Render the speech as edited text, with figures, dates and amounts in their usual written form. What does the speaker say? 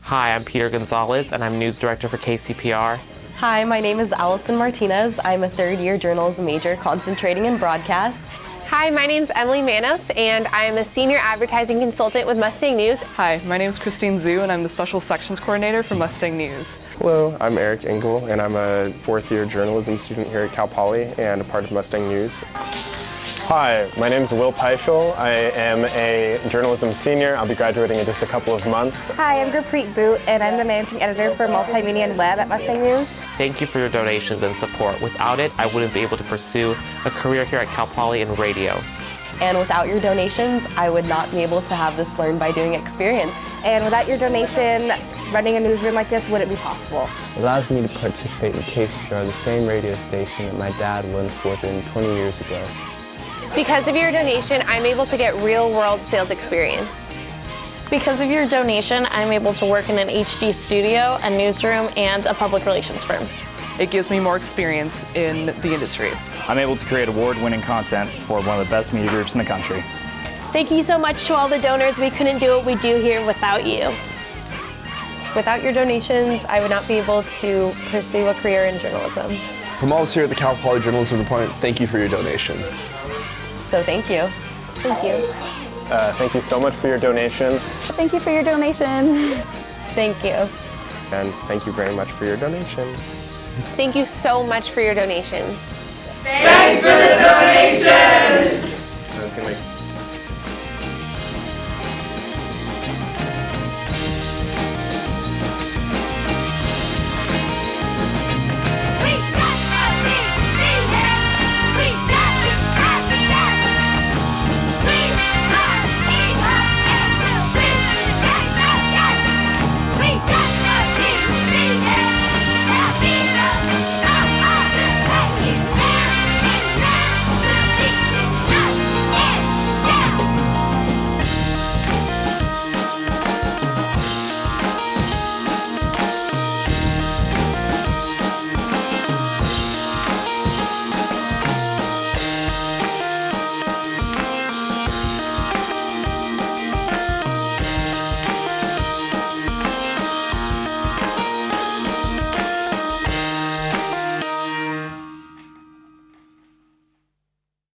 Hi, I'm Peter Gonzalez, and I'm News Director for KCPR. Hi, my name is Allison Martinez. I'm a third-year journalism major concentrating in broadcast. Hi, my name's Emily Manos, and I'm a senior advertising consultant with Mustang News. Hi, my name is Christine Zhu, and I'm the special sections coordinator for Mustang News. Hello, I'm Eric Engel, and I'm a fourth-year journalism student here at Cal Poly and a part of Mustang News. Hi, my name is Will Peischel. I am a journalism senior. I'll be graduating in just a couple of months. Hi, I'm Gurpreet Boot, and I'm the managing editor for Multimedia and Web at Mustang News. Thank you for your donations and support. Without it, I wouldn't be able to pursue a career here at Cal Poly in radio. And without your donations, I would not be able to have this learn by doing experience. And without your donation, running a newsroom like this wouldn't be possible. It allows me to participate in KCPR, the same radio station that my dad once was in 20 years ago. Because of your donation, I'm able to get real-world sales experience. Because of your donation, I'm able to work in an HD studio, a newsroom, and a public relations firm. It gives me more experience in the industry. I'm able to create award-winning content for one of the best media groups in the country. Thank you so much to all the donors. We couldn't do what we do here without you. Without your donations, I would not be able to pursue a career in journalism. From all of us here at the Cal Poly Journalism Department, thank you for your donation. So thank you. Thank you. Thank you so much for your donation. Thank you for your donation. Thank you. And thank you very much for your donation. Thank you so much for your donations. Thanks for the donation! I was gonna